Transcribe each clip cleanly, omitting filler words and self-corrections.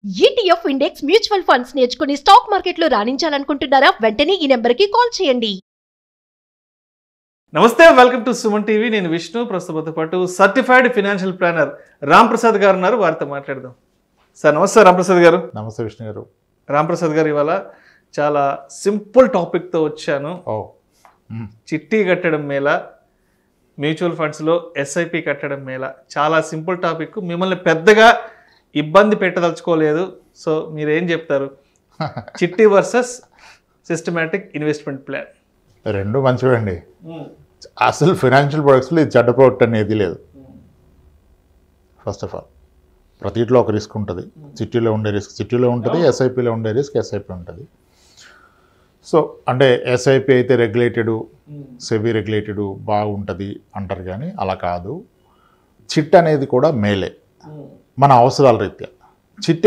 ETF index mutual funds నేర్చుకుని stock మార్కెట్లో రాణించాలనుకుంటున్నారా? వెంటనే ఈ నెంబర్కి కాల్ చేయండి. నమస్తే, వెల్కమ్ టు సుమన్ టీవీ. నేను విష్ణు. ప్రస్తుతంతో పాటు certified financial planner Ram Prasad గారు ఉన్నారు. వారితో మాట్లాడదాం. సార్ నమస్తే. రామ్ ప్రసాద్ గారు. నమస్తే విష్ణు గారు. రామ్ ప్రసాద్ గారు, ఇవాళ చాలా సింపుల్ టాపిక్తో వచ్చాను. చిట్టి కట్టడం మేళ, మ్యూచువల్ ఫండ్స్లో ఎస్ఐపి కట్టడం మేళ. చాలా సింపుల్ టాపిక్. మిమ్మల్ని పెద్దగా ఇబ్బంది పెట్టదలుచుకోలేదు. సో మీరేం చెప్తారు? చిట్టి వర్సెస్ సిస్టమాటిక్ ఇన్వెస్ట్మెంట్ ప్లాన్ రెండు మంచివే అండి. అసలు ఫైనాన్షియల్ ప్రొడక్ట్స్లో ఇది చెడ్డ ప్రొడక్ట్ అనేది లేదు. ఫస్ట్ ఆఫ్ ఆల్ ప్రతిట్లో ఒక రిస్క్ ఉంటుంది. చిట్టీలో ఉండే రిస్క్ చిట్టీలో ఉంటుంది, ఎస్ఐపిలో ఉండే రిస్క్ ఎస్ఐపి ఉంటుంది. సో అంటే ఎస్ఐపి అయితే రెగ్యులేటెడ్, సెబీ రెగ్యులేటెడ్ బాగుంటుంది అంటారు, కానీ అలా కాదు. చిట్ అనేది కూడా మేలే మన అవసరాల రీత్యా. చిట్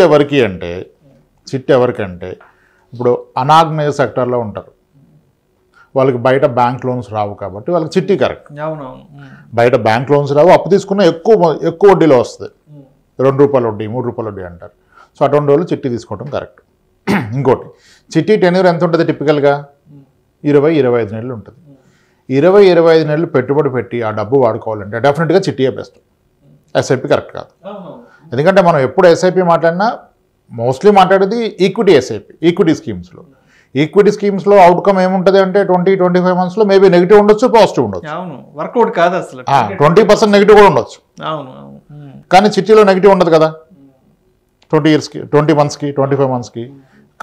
ఎవరికంటే ఇప్పుడు అనార్గనైజ్ సెక్టర్లో ఉంటారు, వాళ్ళకి బయట బ్యాంక్ లోన్స్ రావు కాబట్టి వాళ్ళకి చిట్టి కరెక్ట్. బయట బ్యాంక్ లోన్స్ రావు, అప్పు తీసుకున్న ఎక్కువ వడ్డీలో వస్తుంది. ₹2 వడ్డీ, ₹3 వడ్డీ అంటారు. సో అటువంటి వాళ్ళు చిట్టి తీసుకోవడం కరెక్ట్. ఇంకోటి, చిట్టి టెన్యూర్ ఎంత ఉంటుంది? టిపికల్గా 20-25 నెలలు ఉంటుంది. 20-25 నెలలు పెట్టుబడి పెట్టి ఆ డబ్బు వాడుకోవాలంటే డెఫినెట్గా చిట్టీయే బెస్ట్. ఎస్ఐపి కరెక్ట్ కాదు. ఎందుకంటే మనం ఎప్పుడు ఎస్ఐపి మాట్లాడినా మోస్ట్లీ మాట్లాడేది ఈక్విటీ ఎస్ఐపి, ఈక్విటీ స్కీమ్స్లో. ఈక్విటీ స్కీమ్స్లో అవుట్కమ్ ఏముంటుంది అంటే 20-25 మంత్స్లో మేబీ నెగిటివ్ ఉండొచ్చు, పాజిటివ్ ఉండొచ్చు. వర్కౌట్ కాదు అసలు. 20% నెగిటివ్ కూడా ఉండొచ్చు. కానీ చిట్టీలో నెగిటివ్ ఉండదు కదా, 20 ఇయర్స్కి, 20 మంత్స్కి, 25 మంత్స్కి.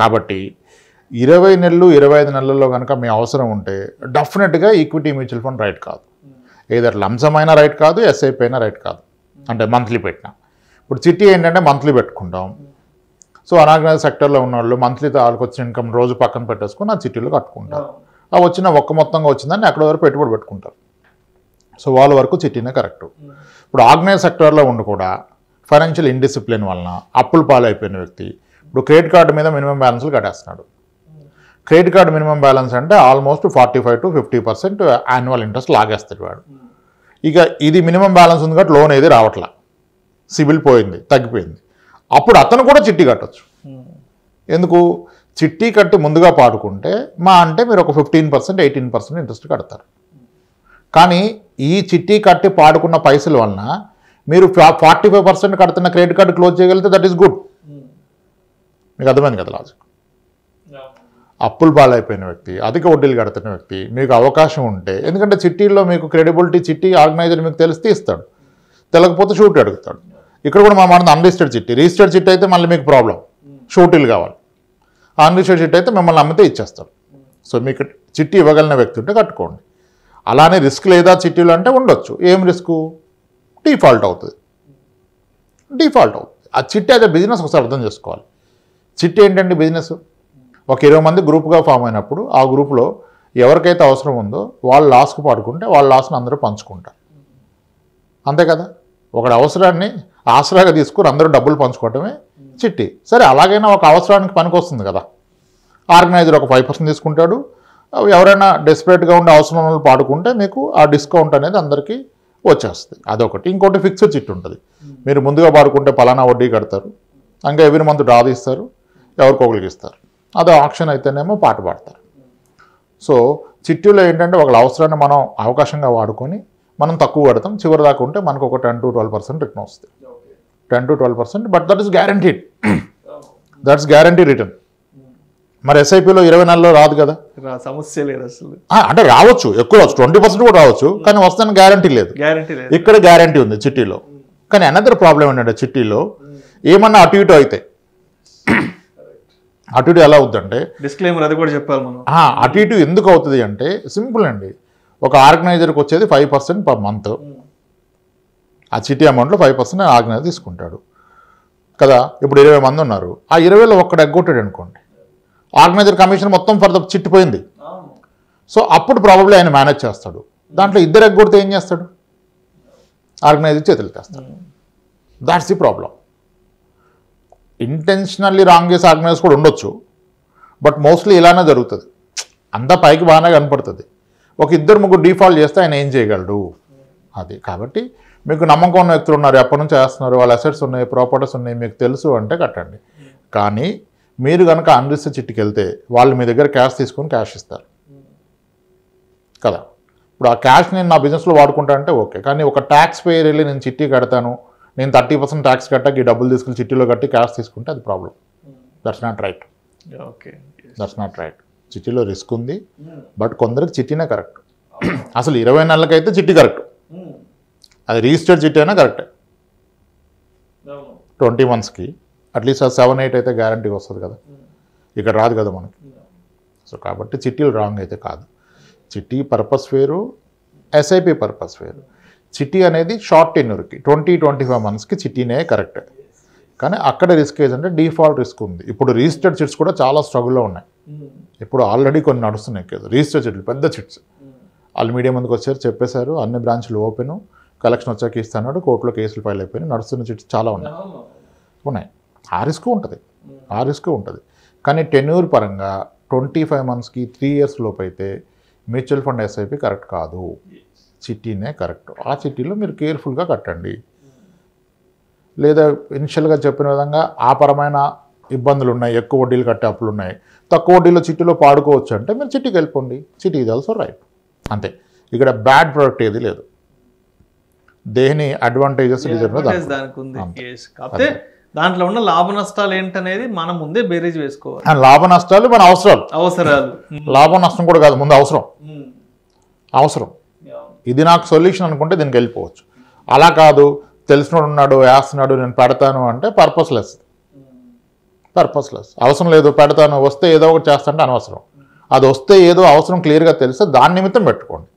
కాబట్టి 20 నెలలు 25 నెలల్లో కనుక మీ అవసరం ఉంటే డెఫినెట్గా ఈక్విటీ మ్యూచువల్ ఫండ్ రైట్ కాదు. ఏదర్ లంసమ్ అయినా రైట్ కాదు, ఎస్ఐపి అయినా రైట్ కాదు. అంటే మంత్లీ పెట్టినా. ఇప్పుడు చిట్టి ఏంటంటే మంత్లీ పెట్టుకుంటాం. సో అనార్గనైజ్ సెక్టర్లో ఉన్న వాళ్ళు మంత్లీ వాళ్ళకి వచ్చిన ఇన్కమ్ రోజు పక్కన పెట్టేసుకుని ఆ చిట్టీలో కట్టుకుంటారు. ఆ వచ్చిన మొత్తంగా వచ్చిందని అక్కడ వరకు పెట్టుబడి పెట్టుకుంటారు. సో వాళ్ళ వరకు చిట్టీనే కరెక్ట్. ఇప్పుడు ఆర్గనైజ్ సెక్టర్లో ఉండి కూడా ఫైనాన్షియల్ ఇండిసిప్లిన్ వలన అప్పులు పాలైపోయిన వ్యక్తి ఇప్పుడు క్రెడిట్ కార్డు మీద మినిమం బ్యాలెన్స్లు కట్టేస్తున్నాడు. క్రెడిట్ కార్డు మినిమం బ్యాలెన్స్ అంటే ఆల్మోస్ట్ 45-50% యాన్యువల్ ఇంట్రెస్ట్ లాగేస్తాడు వాడు. ఇక ఇది మినిమం బ్యాలెన్స్ ఉంది కాబట్టి లోన్ ఏది రావట్లా, సిబిల్ పోయింది, తగ్గిపోయింది. అప్పుడు అతను కూడా చిట్టి కట్టచ్చు. ఎందుకు? చిట్టి కట్టి ముందుగా పాడుకుంటే మా అంటే మీరు ఒక 15%-18% ఇంట్రెస్ట్ కడతారు. కానీ ఈ చిట్టి కట్టి పాడుకున్న పైసల వలన మీరు 45% కడుతున్న క్రెడిట్ కార్డు క్లోజ్ చేయగలిగితే దట్ ఈస్ గుడ్. మీకు అర్థమైంది కదా లాజిక్? అప్పులు పాలైపోయిన వ్యక్తి, అధిక వడ్డీలు కడుతున్న వ్యక్తి, మీకు అవకాశం ఉంటే, ఎందుకంటే చిట్టీల్లో మీకు క్రెడిబిలిటీ, చిట్టి ఆర్గనైజర్ మీకు తెలిస్తే ఇస్తాడు, తెలియకపోతే షూట్ అడుగుతాడు. ఇక్కడ కూడా మా మాట అన్రిజిస్టర్డ్ చిట్టి. రిజిస్టర్డ్ చిట్టి అయితే మళ్ళీ మీకు ప్రాబ్లం, షూటీలు కావాలి. అన్రిజిస్టర్డ్ చిట్టి అయితే మిమ్మల్ని అమ్మితే ఇచ్చేస్తాడు. సో మీకు చిట్టి ఇవ్వగలిగిన వ్యక్తి ఉంటే కట్టుకోండి. అలానే రిస్క్ లేదా చిట్టీలు అంటే ఉండొచ్చు. ఏం రిస్క్? డిఫాల్ట్ అవుతుంది. ఆ చిట్టి అదే బిజినెస్ ఒకసారి అర్థం చేసుకోవాలి. చిట్టి ఏంటంటే బిజినెస్. ఒక 20 మంది గ్రూప్గా ఫామ్ అయినప్పుడు ఆ గ్రూప్లో ఎవరికైతే అవసరం ఉందో వాళ్ళు లాస్కు పాడుకుంటే వాళ్ళ లాస్ను అందరూ పంచుకుంటారు. అంతే కదా? ఒకటి అవసరాన్ని ఆసరాగా తీసుకుని అందరూ డబ్బులు పంచుకోవటమే చిట్టి. సరే, అలాగైనా ఒక అవసరానికి పనికి వస్తుంది కదా. ఆర్గనైజర్ ఒక 5% తీసుకుంటాడు. ఎవరైనా డెస్పరేట్గా ఉండే అవసరం వాళ్ళు పాడుకుంటే మీకు ఆ డిస్కౌంట్ అనేది అందరికీ వచ్చేస్తుంది. అదొకటి. ఇంకోటి ఫిక్స్డ్ చిట్టి ఉంటుంది. మీరు ముందుగా పాడుకుంటే పలానా వడ్డీ కడతారు, ఇంకా ఎవ్రీ మంత్ డ్రా తీస్తారు, ఎవరికొకరికి ఇస్తారు. అదే ఆప్షన్ అయితేనేమో పాట పాడతారు. సో చిట్టీలో ఏంటంటే ఒకళ్ళ అవసరాన్ని మనం అవకాశంగా వాడుకొని మనం తక్కువ కడతాం. చివరి దాకా ఉంటే మనకు ఒక 10-12% రిటర్న్ వస్తుంది. 10-12%, but that is guaranteed. That's guarantee return. మరి ఎస్ఐపిలో 20 నెలల్లో రాదు కదా, సమస్య లేదు అసలు. అంటే రావచ్చు, ఎక్కువ రావచ్చు, 20% కూడా రావచ్చు, కానీ వస్తాను గ్యారంటీ లేదు. ఇక్కడ గ్యారంటీ ఉంది చిట్టీలో. కానీ అనదర్ ప్రాబ్లం ఏంటంటే చిట్టీలో ఏమన్నా అటు ఇటు అయితే, అటు ఇటు ఎలా అవుతుందంటే, డిస్క్లైమర్ అది కూడా చెప్పాలి మనం. అటు ఇటు ఎందుకు అవుతుంది అంటే సింపుల్ అండి. ఒక ఆర్గనైజర్కి వచ్చేది 5% పర్ మంత్. ఆ చిట్టి అమౌంట్లో 5% ఆర్గనైజర్ తీసుకుంటాడు కదా. ఇప్పుడు 20 మంది ఉన్నారు. ఆ 20లో ఒక్కడు ఎగ్గొట్టాడు అనుకోండి, ఆర్గనైజర్ కమిషన్ మొత్తం ఫర్ ద చిట్టిపోయింది. సో అప్పుడు ప్రాబబ్లీ ఆయన మేనేజ్ చేస్తాడు. దాంట్లో ఇద్దరు ఎగ్గొడితే ఏం చేస్తాడు? ఆర్గనైజర్ చేతులు తెస్తాడు. That's the problem. Intentionally wrong చేసి ఆర్గనైజ్ కూడా ఉండొచ్చు, బట్ మోస్ట్లీ ఇలానే జరుగుతుంది. అంతా పైకి బాగానే కనపడుతుంది. ఒక 2-3 డిఫాల్ట్ చేస్తే ఆయన ఏం చేయగలడు? అది. కాబట్టి మీకు నమ్మకం ఉన్న వ్యక్తులు ఉన్నారు, ఎప్పటి నుంచి చేస్తున్నారు, వాళ్ళ అసెట్స్ ఉన్నాయి, ప్రాపర్టీస్ ఉన్నాయి, మీకు తెలుసు అంటే కట్టండి. కానీ మీరు కనుక అన్రిజిస్టర్డ్ చిట్టికి వెళ్తే వాళ్ళు మీ దగ్గర క్యాష్ తీసుకొని క్యాష్ ఇస్తారు కదా. ఇప్పుడు ఆ క్యాష్ నేను నా బిజినెస్లో వాడుకుంటా అంటే ఓకే, కానీ ఒక ట్యాక్స్ పేయర్ వెళ్ళి నేను చిట్టి కడతాను, నేను 30% ట్యాక్స్ కట్టాక ఈ డబ్బులు తీసుకుని చిట్టీలో కట్టి క్యాష్ తీసుకుంటే అది problem. That's not right. Okay, that's not right. చిట్టీలో రిస్క్ ఉంది, బట్ కొందరికి చిట్టీనే కరెక్ట్. అసలు 20 నెలలకైతే చిట్టి కరెక్ట్, అది రిజిస్టర్డ్ చిట్టి అయినా కరెక్టే. 20 monthsకి అట్లీస్ట్ అది 7-8 అయితే గ్యారంటీగా వస్తుంది కదా, ఇక్కడ రాదు కదా మనకి. సో కాబట్టి చిట్టీలు రాంగ్ అయితే కాదు. చిట్టి పర్పస్ వేరు, ఎస్ఐపి పర్పస్ వేరు. చిట్టి అనేది షార్ట్ టెన్యూర్కి 20-25 monthsకి చిట్టీనే కరెక్ట్. కానీ అక్కడ రిస్క్ ఏంటంటే డిఫాల్ట్ రిస్క్ ఉంది. ఇప్పుడు రిజిస్టర్డ్ చిట్స్ కూడా చాలా స్ట్రగుల్లో ఉన్నాయి. ఇప్పుడు ఆల్రెడీ కొన్ని నడుస్తున్నాయి కదా రిజిస్టర్డ్ చిట్లు, పెద్ద చిట్స్. వాళ్ళు మీడియా ముందుకు వచ్చారు, చెప్పేశారు అన్ని బ్రాంచ్లు ఓపెన్, కలెక్షన్ వచ్చాక ఇస్తున్నాడు, కోర్టులో కేసులు ఫైల్ అయిపోయినాయి. నడుస్తున్న చిట్స్ చాలా ఉన్నాయి. ఆ రిస్క్ ఉంటుంది. కానీ టెన్యూర్ పరంగా 25 monthsకి 3 years లోపు అయితే మ్యూచువల్ ఫండ్ ఎస్ఐపి కరెక్ట్ కాదు, చిట్టీనే కరెక్ట్. ఆ చిట్టీలో మీరు కేర్ఫుల్గా కట్టండి. లేదా ఇనిషియల్గా చెప్పిన విధంగా ఆ పరమైన ఇబ్బందులు ఉన్నాయి, ఎక్కువ వడ్డీలు కట్టే అప్పులు ఉన్నాయి, తక్కువ వడ్డీలో చిట్టీలో పాడుకోవచ్చు అంటే మీరు చిట్టీకి వెళ్ళిపోండి. చిట్టి ఈజ్ ఆల్సో రైట్. అంతే, ఇక్కడ బ్యాడ్ ప్రొడక్ట్ ఏది లేదు. దేని అడ్వాంటేజెస్ దానికి ఉంది. కాకపోతే దాంట్లో ఉన్న లాభ నష్టాలు ఏంటనేది మనం ముందే బేరీజ్ వేసుకోవాలి. లాభ నష్టాలు మన అవసరాలు. లాభ నష్టం కూడా కాదు, ముందు అవసరం. ఇది నాకు సొల్యూషన్ అనుకుంటే దీనికి వెళ్ళిపోవచ్చు. అలా కాదు, తెలిసినోడు ఉన్నాడు, వేస్తున్నాడు, నేను పెడతాను అంటే పర్పస్లెస్. అవసరం లేదు, పెడతాను, వస్తే ఏదో ఒకటి చేస్తాంటే అనవసరం. అది వస్తే ఏదో అవసరం క్లియర్గా తెలిస్తే దాని నిమిత్తం పెట్టుకోండి.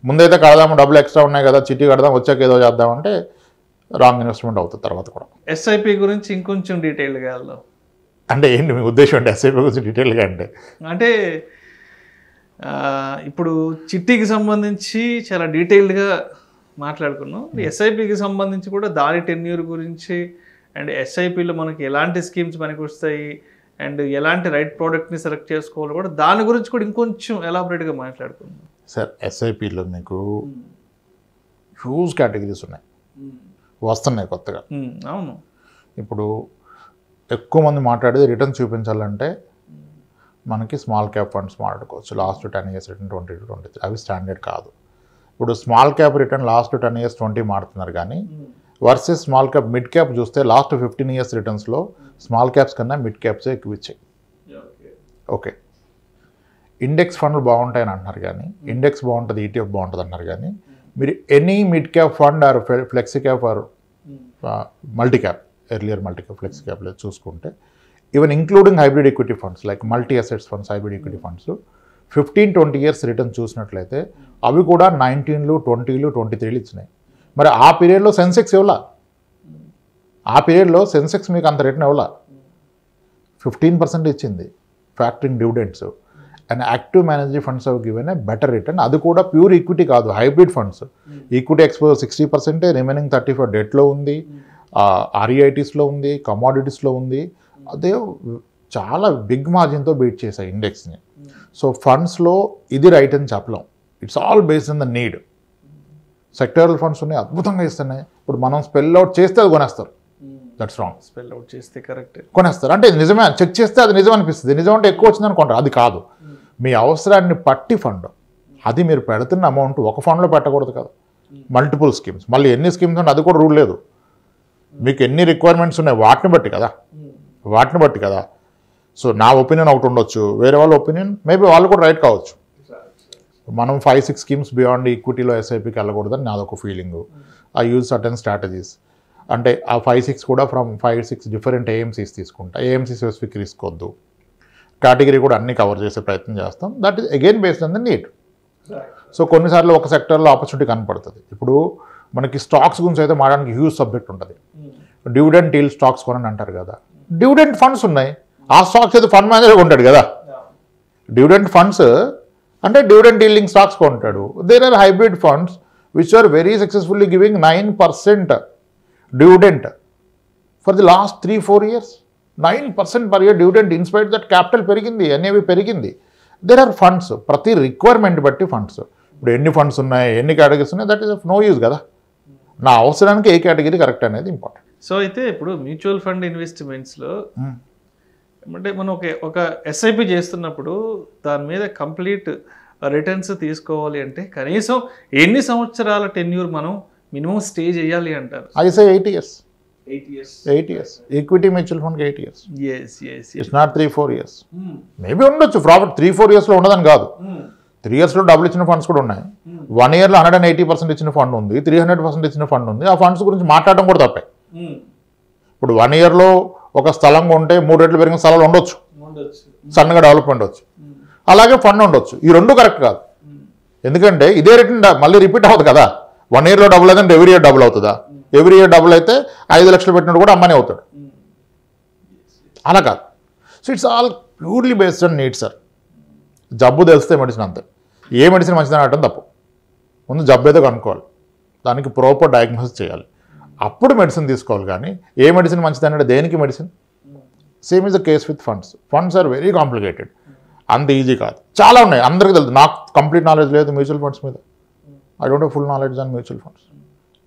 ముందైతే కడదాము, డబ్బులు ఎక్స్ట్రా ఉన్నాయి కదా, చిట్టి కడదాం, వచ్చాక ఏదో చేద్దామంటే రాంగ్ ఇన్వెస్ట్మెంట్ అవుతుంది తర్వాత కూడా. ఎస్ఐపి గురించి ఇంకొంచెం డీటెయిల్గా వెళ్దాం. అంటే ఏంటి మీ ఉద్దేశం? అంటే ఎస్ఐపి గురించి డీటెయిల్గా అంటే ఇప్పుడు చిట్టికి సంబంధించి చాలా డీటెయిల్డ్గా మాట్లాడుకున్నాం. ఎస్ఐపికి సంబంధించి కూడా దాని టెన్యూర్ గురించి, అండ్ ఎస్ఐపిలో మనకి ఎలాంటి స్కీమ్స్ మనకి వస్తాయి, అండ్ ఎలాంటి రైట్ ప్రోడక్ట్ని సెలెక్ట్ చేసుకోవాలి కూడా, దాని గురించి కూడా ఇంకొంచెం ఎలాబరేట్గా మాట్లాడుకుందాం. సార్, ఎస్ఐపిలో మీకు హ్యూజ్ కేటగిరీస్ ఉన్నాయి, వస్తున్నాయి కొత్తగా. అవును. ఇప్పుడు ఎక్కువ మంది మాట్లాడేది రిటర్న్ చూపించాలంటే మనకి స్మాల్ క్యాప్ ఫండ్స్ మాట్లాడుకోవచ్చు. లాస్ట్ 10 years రిటర్న్ 20-23 అవి స్టాండర్డ్ కాదు. ఇప్పుడు small cap return last 10 years 20 మారుతున్నారు, కానీ versus small cap mid cap చూస్తే లాస్ట్ 15 years రిటర్న్స్లో స్మాల్ క్యాప్స్ కన్నా మిడ్ క్యాప్సే ఎక్కువ ఇచ్చాయి. ఓకే, ఇండెక్స్ ఫండ్లు బాగుంటాయని అంటున్నారు, కానీ ఇండెక్స్ బాగుంటుంది, ఈటీఎఫ్ బాగుంటుంది అంటున్నారు, కానీ మీరు any mid cap fund are flexi cap or multi cap, earlier multi cap, flexi cap లేదు చూసుకుంటే, even including hybrid equity funds like multi assets funds, hybrid equity funds 15-20 years return చూసినట్లయితే అవి కూడా 19, 20, 23 ఇచ్చినాయి. మరి ఆ పీరియడ్లో సెన్సెక్స్ ఇవ్వాల, మీకు అంత రిటర్న్ ఇవ్వాల, 15% ఇచ్చింది factoring dividends. And active manager funds అవి గివెన్ ఏ బెటర్ రిటర్న్. అది కూడా ప్యూర్ ఈక్విటీ కాదు, hybrid funds. Equity exposure 60%, remaining 35 డెట్లో ఉంది, ఆర్ఈఐటీస్లో ఉంది, కమోడిటీస్లో ఉంది. అదే చాలా బిగ్ మార్జిన్తో బీట్ చేశాయి ఇండెక్స్ని. సో ఫండ్స్లో ఇది రైట్ అని చెప్పలేం, it's all based on the need. Sectoral funds ఉన్నాయి, అద్భుతంగా ఇస్తున్నాయి. ఇప్పుడు మనం స్పెల్ అవుట్ చేస్తే అది కొనేస్తారు, దట్స్ రాంగ్. స్పెల్ అవుట్ చేస్తే కరెక్ట్ కొనేస్తారు అంటే నిజమే, చెక్ చేస్తే అది నిజం అనిపిస్తుంది. నిజం అంటే ఎక్కువ వచ్చింది అనుకుంటారు, అది కాదు. మీ అవసరాన్ని పట్టి ఫండ్, అది మీరు పెడుతున్న అమౌంట్ ఒక ఫండ్లో పెట్టకూడదు కదా, మల్టిపుల్ స్కీమ్స్. మళ్ళీ ఎన్ని స్కీమ్స్ ఉన్నాయి అది కూడా రూల్ లేదు. మీకు ఎన్ని రిక్వైర్మెంట్స్ ఉన్నాయి వాటిని బట్టి కదా. సో నా ఒపీనియన్ ఒకటి ఉండొచ్చు, వేరే వాళ్ళ ఒపీనియన్ మేబీ వాళ్ళు కూడా రైట్ కావచ్చు. మనం 5-6 స్కీమ్స్ బియాండ్ ఈక్విటీలో ఎస్ఐపికి వెళ్ళకూడదని నాదొక feeling. I use certain strategies. అంటే ఆ 5-6 కూడా ఫ్రమ్ 5-6 డిఫరెంట్ ఏఎంసీస్ తీసుకుంటా. ఏఎంసీ స్పెసిఫిక్ రిస్క్ వద్దు, కేటగిరీ కూడా అన్ని కవర్ చేసే ప్రయత్నం చేస్తాం. That is again based on the need. So కొన్నిసార్లు ఒక సెక్టర్లో ఆపర్చునిటీ కనపడుతుంది. ఇప్పుడు మనకి స్టాక్స్ గురించి అయితే మాట్లాడడానికి హ్యూజ్ సబ్జెక్ట్ ఉంటుంది. డివిడెంట్ డీల్ స్టాక్స్ కొనని అంటారు కదా, డివిడెంట్ ఫండ్స్ ఉన్నాయి, ఆ స్టాక్స్ అయితే ఫండ్ మేనేజర్ ఉంటాడు కదా. డివిడెంట్ ఫండ్స్ అంటే డివిడెంట్ డీలింగ్ స్టాక్స్ కొంటాడు. There are hybrid funds which are very successfully giving 9% dividend for the last 3-4 years. 9% per year dividend, in spite that capital పెరిగింది, ఎన్ఏవి పెరిగింది. There are funds, ప్రతి requirement బట్టి ఫండ్స్. ఇప్పుడు ఎన్ని ఫండ్స్ ఉన్నాయి, ఎన్ని కేటగిరీస్ ఉన్నాయి, that is of no use కదా. నా అవసరానికి ఏ కేటగిరీ కరెక్ట్ అనేది ఇంపార్టెంట్. సో అయితే ఇప్పుడు మ్యూచువల్ ఫండ్ ఇన్వెస్ట్మెంట్స్లో అంటే మనం ఒక ఎస్ఐపి చేస్తున్నప్పుడు దాని మీద కంప్లీట్ రిటర్న్స్ తీసుకోవాలి అంటే కనీసం ఎన్ని సంవత్సరాల టెన్యూర్ మనం మినిమం స్టే చేయాలి అంటారు? I say 8 years. 8 years. 8 years. Equity mutual fund 8 years. Yes. It's not 3-4 years. Maybe ఉండొచ్చు ప్రాఫిట్ 3-4 yearsలో ఉండదని కాదు. 3 yearsలో డబ్బులు ఇచ్చిన ఫండ్స్ కూడా ఉన్నాయి. 1 yearలో 180% ఇచ్చిన ఫండ్ ఉంది, 300% ఇచ్చిన ఫండ్ ఉంది. ఆ ఫండ్స్ గురించి మాట్లాడడం కూడా తప్పే. ఇప్పుడు 1 yearలో ఒక స్థలం కొంటే 3 రెట్లు పెరిగిన స్థలాలు ఉండొచ్చు, సన్నగా డెవలప్మెంట్ వచ్చు. అలాగే ఫండ్ ఉండొచ్చు. ఈ రెండు కరెక్ట్ కాదు. ఎందుకంటే ఇదే రిటర్న్ మళ్ళీ రిపీట్ అవుతుంది కదా. 1 yearలో డబుల్ అయితే ఎవ్రీ ఇయర్ డబుల్ అవుతుందా? ఎవ్రీ ఇయర్ డబుల్ అయితే 5 లక్షలు పెట్టినట్టు కూడా అమ్మనే అవుతాడు. అలా కాదు. So it's all purely based on needs sir. జబ్బు తెలిస్తే మెడిసిన్ అంతే. ఏ మెడిసిన్ మంచిదని అనటం తప్పు. ముందు జబ్బు ఏదో కనుక్కోవాలి, దానికి ప్రాపర్ డయాగ్నోసిస్ చేయాలి, అప్పుడు మెడిసిన్ తీసుకోవాలి. కానీ ఏ మెడిసిన్ మంచిదని అంటే దేనికి medicine? Same is the case with funds. Funds are very complicated. అంత ఈజీ కాదు. చాలా ఉన్నాయి, అందరికీ తెలుసు. నాకు కంప్లీట్ నాలెడ్జ్ లేదు మ్యూచువల్ ఫండ్స్ మీద. I don't have full knowledge on mutual funds.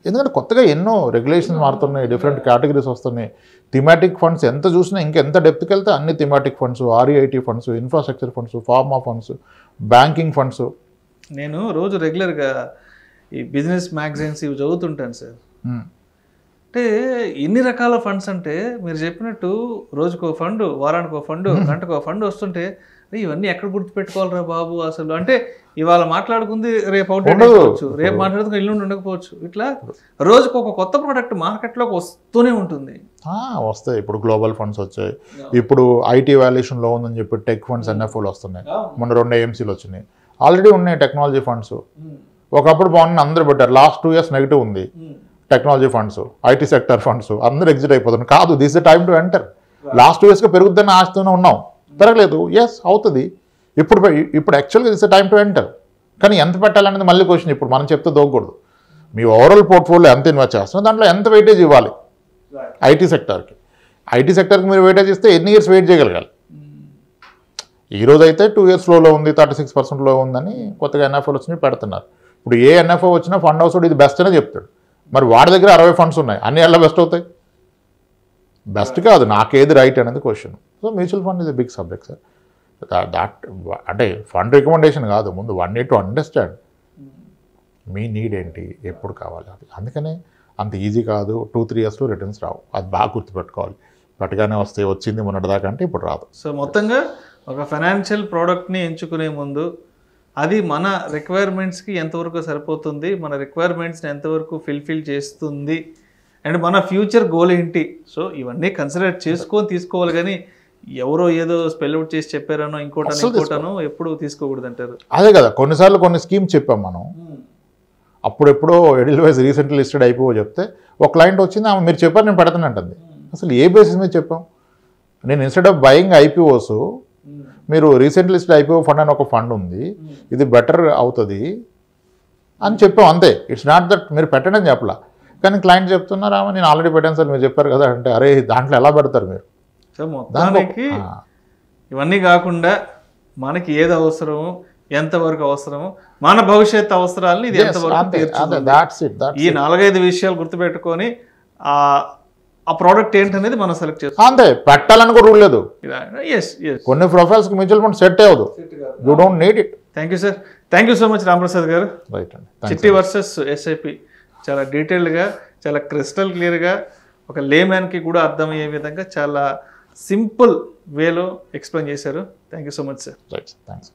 ఎందుకంటే కొత్తగా ఎన్నో రెగ్యులేషన్స్ మారుతున్నాయి, డిఫరెంట్ కేటగిరీస్ వస్తున్నాయి. థిమాటిక్ ఫండ్స్ ఎంత చూసినా ఇంకెంత డెప్త్కి వెళ్తే అన్ని thematic funds, REIT funds, infrastructure funds, pharma funds, banking funds. నేను రోజు రెగ్యులర్గా ఈ బిజినెస్ మ్యాగజైన్స్ ఇవి చదువుతుంటాను సార్. అంటే ఎన్ని రకాల ఫండ్స్ అంటే మీరు చెప్పినట్టు రోజుకో ఫండ్, వారానికి ఒక ఫండ్, గంటకు ఒక ఫండ్ వస్తుంటే ఇవన్నీ ఎక్కడ గుర్తుపెట్టుకోవాలరా బాబు అసలు. అంటే ఇవాళ మాట్లాడుకుంది రేపు అవుట్ ఉండకపోవచ్చు, రేపు మాట్లాడుకుని ఎల్లుండి ఉండకపోవచ్చు. ఇట్లా రోజుకు ఒక కొత్త ప్రోడక్ట్ మార్కెట్లోకి వస్తూనే ఉంటుంది. వస్తాయి. ఇప్పుడు గ్లోబల్ ఫండ్స్ వచ్చాయి, ఇప్పుడు IT వాల్యుయేషన్లో ఉందని చెప్పి టెక్ ఫండ్స్ NFOలు వస్తున్నాయి. మొన్న 2 AMCలు వచ్చినాయి. ఆల్రెడీ ఉన్నాయి టెక్నాలజీ ఫండ్స్. ఒకప్పుడు బాగుంది, అందరూ పెట్టారు. లాస్ట్ 2 years నెగిటివ్ ఉంది. Technology funds, IT sector funds అందరూ ఎగ్జిట్ అయిపోతున్నారు. కాదు, this the time to enter. Last 2 yearsగా పెరుగుద్దని ఆశతోనే ఉన్నాం, పెరగలేదు. ఎస్ అవుతుంది. ఇప్పుడు యాక్చువల్గా this the time to enter. కానీ ఎంత పెట్టాలనేది మళ్ళీ క్వశ్చన్. ఇప్పుడు మనం చెప్తే దోగకూడదు. మీ ఓవరాల్ పోర్ట్ఫోలియో ఎంత ఇన్వెస్ట్ చేస్తున్నా దాంట్లో ఎంత వెయిటేజ్ ఇవ్వాలి IT సెక్టర్కి. IT సెక్టర్కి మీరు వెయిటేజ్ ఇస్తే ఎన్ని ఇయర్స్ వెయిట్ చేయగలగాలి? ఈరోజు అయితే 2 years ఫ్లోలో ఉంది, 36%లో ఉందని కొత్తగా NFOలు వచ్చినాయి పెడుతున్నారు. ఇప్పుడు ఏ NFO వచ్చినా ఫండ్ హౌస్ ఇది బెస్ట్ అనే చెప్తాడు. మరి వాడి దగ్గర 60 ఫండ్స్ ఉన్నాయి, అన్ని ఎలా బెస్ట్ అవుతాయి? బెస్ట్ కాదు, నాకేది రైట్ అనేది question. So mutual fund is a big subject sir. That అంటే ఫండ్ రికమెండేషన్ కాదు, ముందు 1 need to అండర్స్టాండ్ మీ నీడ్ ఏంటి, ఎప్పుడు కావాలి అది. అందుకనే అంత ఈజీ కాదు. 2-3 yearsలో రిటర్న్స్ రావు, అది బాగా గుర్తుపెట్టుకోవాలి. పట్టుగానే వచ్చింది మొన్నటిదాకా అంటే ఇప్పుడు రాదు. సో మొత్తంగా ఒక ఫైనాన్షియల్ ప్రోడక్ట్ని ఎంచుకునే ముందు అది మన రిక్వైర్మెంట్స్కి ఎంతవరకు సరిపోతుంది, మన రిక్వైర్మెంట్స్ని ఎంతవరకు ఫిల్ఫిల్ చేస్తుంది, అండ్ మన ఫ్యూచర్ గోల్ ఏంటి. సో ఇవన్నీ కన్సిడర్ చేసుకొని తీసుకోవాలి. కానీ ఎవరో ఏదో స్పెల్ అవుట్ చేసి చెప్పారనో ఇంకోటనో ఎప్పుడు తీసుకోకూడదు అంటారు. అదే కదా, కొన్నిసార్లు కొన్ని స్కీమ్స్ చెప్పాం మనం. అప్పుడెప్పుడో ఎడిల్వైజ్ రీసెంట్లీ లిస్టెడ్ IPO చెప్తే ఒక క్లయింట్ వచ్చింది, ఆమె మీరు చెప్పారు నేను పెడతానంటుంది. అసలు ఏ బేసిస్ మీద చెప్పాం? నేను ఇన్స్టెడ్ ఆఫ్ బయింగ్ IPOs మీరు రీసెంట్లీ లిస్టెడ్ IPO ఫండ్ అని ఒక ఫండ్ ఉంది, ఇది బెటర్ అవుతుంది అని చెప్పాం అంతే. ఇట్స్ నాట్ దట్ మీరు పెట్టండి అని చెప్పలా. కానీ క్లయింట్ చెప్తున్నారు, ఆమె నేను ఆల్రెడీ పెట్టాను సార్ మీరు చెప్పారు కదా అంటే, అరే దాంట్లో ఎలా పెడతారు మీరు? సో మొత్తానికి ఇవన్నీ కాకుండా మనకి ఏది అవసరమో, ఎంతవరకు అవసరమో, మన భవిష్యత్ అవసరాలని ఇది ఎంతవరకు తీర్చుతుంది, ఈ 4-5 విషయాలు గుర్తుపెట్టుకొని ఆ ప్రోడక్ట్ ఏంటనేది మనం సెలెక్ట్ చేస్తాం అంతే. పెట్టాలని కూడా రూల్ లేదు. కొన్ని ప్రొఫైల్స్కి మ్యూచువల్ ఫండ్ సెట్ అవ్వదు, you don't need it. Thank you sir. Thank you so much Ramprasad గారు. చిట్టి వర్సెస్ SIP చాలా డీటెయిల్డ్గా, చాలా క్రిస్టల్ క్లియర్గా, ఒక లేమ్యాన్కి కూడా అర్థమయ్యే విధంగా చాలా సింపుల్ వేలో ఎక్స్ప్లెయిన్ చేశారు. Thank you so much sir. Thanks.